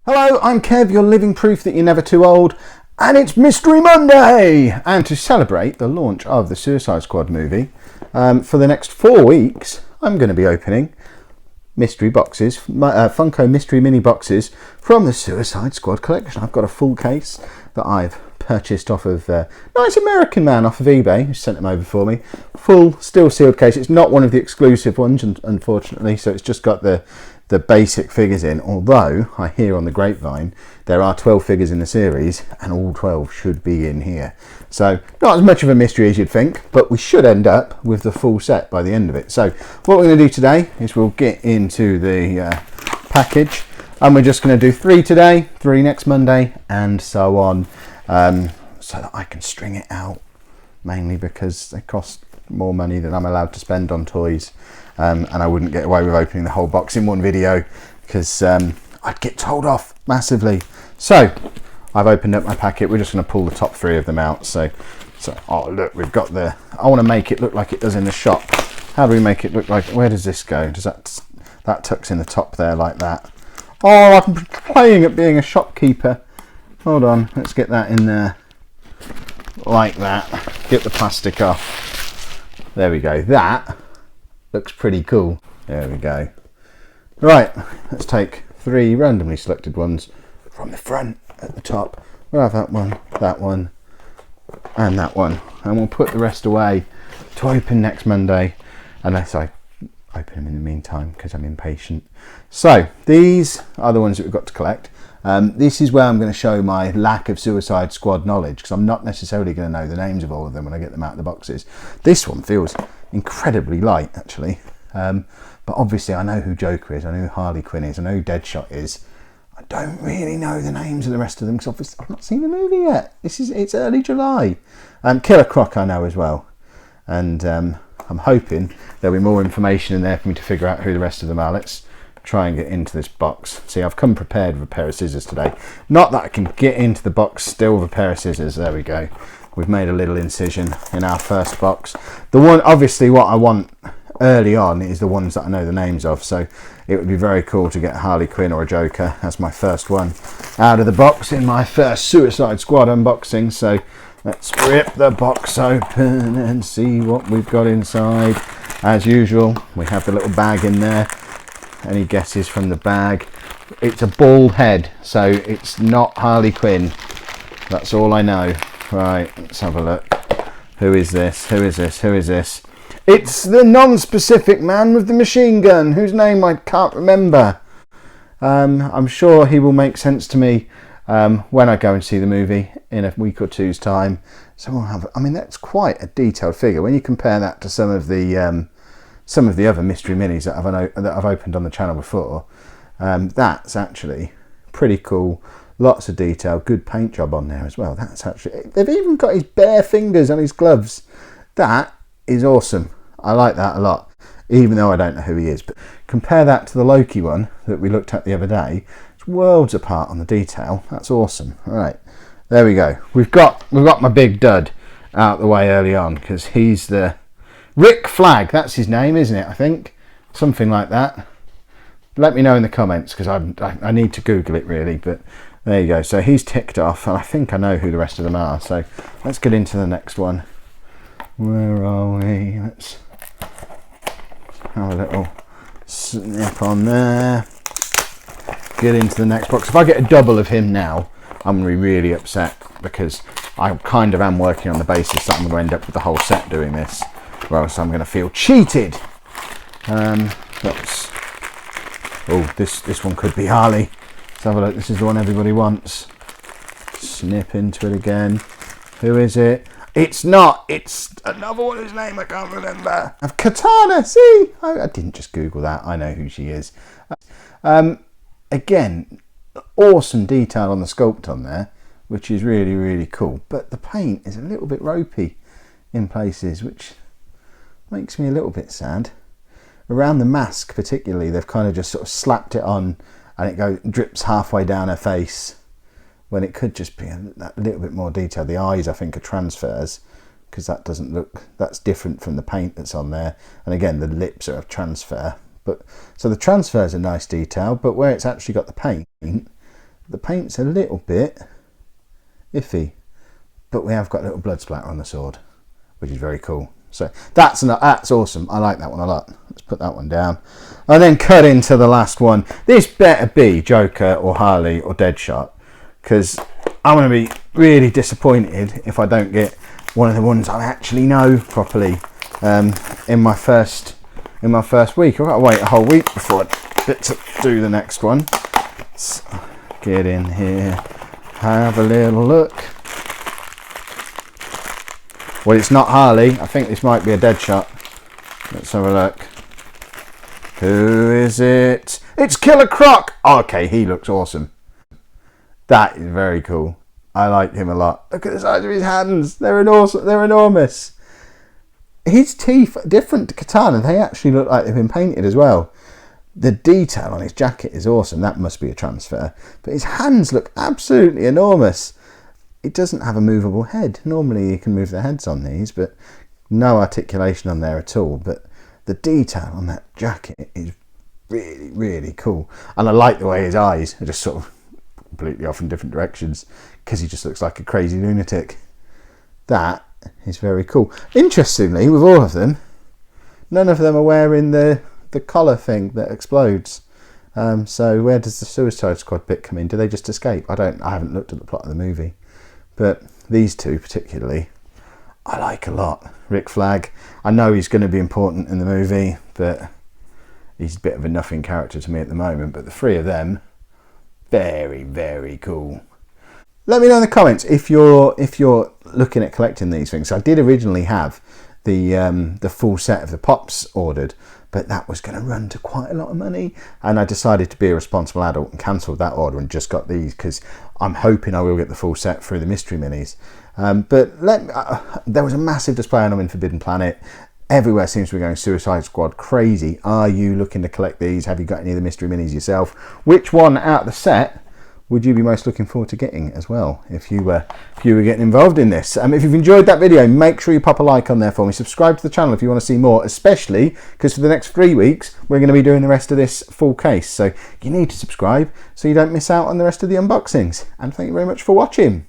Hello, I'm Kev, your living proof that you're never too old, and it's Mystery Monday! And to celebrate the launch of the Suicide Squad movie, for the next 4 weeks, I'm going to be opening mystery boxes, Funko mystery mini boxes from the Suicide Squad collection. I've got a full case that I've purchased off of a nice American man off of eBay who sent them over for me. Full, still sealed case. It's not one of the exclusive ones, unfortunately, so it's just got the basic figures in, although I hear on the grapevine there are 12 figures in the series and all 12 should be in here. So not as much of a mystery as you'd think, but we should end up with the full set by the end of it. So what we're going to do today is we'll get into the package, and we're just going to do 3 today, 3 next Monday, and so on, so that I can string it out, mainly because they cost more money than I'm allowed to spend on toys. And I wouldn't get away with opening the whole box in one video because I'd get told off massively. So I've opened up my packet. We're just going to pull the top 3 of them out. So oh look, we've got I want to make it look like it does in the shop. How do we make it look like? Where does this go? Does that tucks in the top there like that? Oh, I'm playing at being a shopkeeper. Hold on, let's get that in there like that. Get the plastic off. There we go. That looks pretty cool. There we go. Right, let's take 3 randomly selected ones from the front at the top. We'll have that one, and that one. And we'll put the rest away to open next Monday, unless I open them in the meantime because I'm impatient. So these are the ones that we've got to collect. This is where I'm going to show my lack of Suicide Squad knowledge, because I'm not necessarily going to know the names of all of them when I get them out of the boxes. This one feels incredibly light, actually, but obviously I know who Joker is, I know who Harley Quinn is, I know who Deadshot is. I don't really know the names of the rest of them because obviously I've not seen the movie yet. It's early July. Killer Croc I know as well, and I'm hoping there'll be more information in there for me to figure out who the rest of them are. Let's try and get into this box. See, I've come prepared with a pair of scissors today. Not that I can get into the box still with a pair of scissors. There we go. We've made a little incision in our first box. The one, obviously what I want early on is the ones that I know the names of, so it would be very cool to get Harley Quinn or a Joker as my first one out of the box in my first Suicide Squad unboxing. So let's rip the box open and see what we've got inside. As usual, we have the little bag in there. Any guesses from the bag? It's a bald head, so it's not Harley Quinn. That's all I know. Right, let's have a look. Who is this? Who is this? Who is this? It's the non-specific man with the machine gun, whose name I can't remember. I'm sure he will make sense to me when I go and see the movie in a week or two's time. So we'll have. I mean, that's quite a detailed figure when you compare that to some of the other mystery minis that I've opened on the channel before. That's actually pretty cool. Lots of detail, good paint job on there as well. That's actually, they've even got his bare fingers on his gloves. That is awesome. I like that a lot, even though I don't know who he is. But compare that to the Loki one that we looked at the other day. It's worlds apart on the detail. That's awesome. All right, there we go. We've got my big dud out the way early on, because he's the Rick Flag. That's his name, isn't it? I think something like that. Let me know in the comments, because I need to Google it really, but there you go. So he's ticked off, and I think I know who the rest of them are. So let's get into the next one. Where are we? Let's have a little snip on there. Get into the next box. If I get a double of him now, I'm going to be really upset, because I kind of am working on the basis that I'm going to end up with the whole set doing this, or else I'm going to feel cheated. This one could be Harley. Let's have a look. This is the one everybody wants. Snip into it again. Who is it? It's not. It's another one whose name I can't remember. Of Katana. See, I didn't just Google that. I know who she is. Again, awesome detail on the sculpt on there, which is really, really cool. But the paint is a little bit ropey in places, which makes me a little bit sad. Around the mask particularly, they've kind of just sort of slapped it on, and it drips halfway down her face, when it could just be a little bit more detail. The eyes, I think, are transfers, because that doesn't look, that's different from the paint that's on there. And again, the lips are a transfer. But so the transfers are nice detail, but where it's actually got the paint, The paint's a little bit iffy, but we have got a little blood splatter on the sword, which is very cool. So that's awesome. I like that one a lot. Let's put that one down. And then cut into the last one. This better be Joker or Harley or Deadshot, because I'm going to be really disappointed if I don't get one of the ones I actually know properly in my first week. I've got to wait a whole week before I get to do the next one. Let's get in here, have a little look. Well, it's not Harley. I think this might be a Deadshot. Let's have a look. Who is it? It's Killer Croc. Oh, okay, he looks awesome. That is very cool. I like him a lot. Look at the size of his hands. They're enormous. His teeth, different to Katana, they actually look like they've been painted as well. The detail on his jacket is awesome. That must be a transfer. But his hands look absolutely enormous. It doesn't have a movable head. Normally you can move the heads on these, but no articulation on there at all. But the detail on that jacket is really, really cool. And I like the way his eyes are just sort of completely off in different directions, because he just looks like a crazy lunatic. That is very cool. Interestingly, with all of them, none of them are wearing the collar thing that explodes. So where does the Suicide Squad bit come in? Do they just escape? I haven't looked at the plot of the movie. But these two particularly, I like a lot. Rick Flag, I know he's going to be important in the movie, but he's a bit of a nothing character to me at the moment. But the three of them, very, very cool. Let me know in the comments if you're looking at collecting these things. I did originally have the full set of the Pops ordered, but that was going to run to quite a lot of money, and I decided to be a responsible adult and cancelled that order and just got these, because I'm hoping I will get the full set through the mystery minis. But there was a massive display on them in Forbidden Planet. Everywhere seems to be going Suicide Squad crazy. Are you looking to collect these? Have you got any of the mystery minis yourself? Which one out of the set would you be most looking forward to getting as well, if you were getting involved in this? If you've enjoyed that video, make sure you pop a like on there for me. Subscribe to the channel if you want to see more, especially because for the next 3 weeks we're going to be doing the rest of this full case. So you need to subscribe so you don't miss out on the rest of the unboxings. And thank you very much for watching.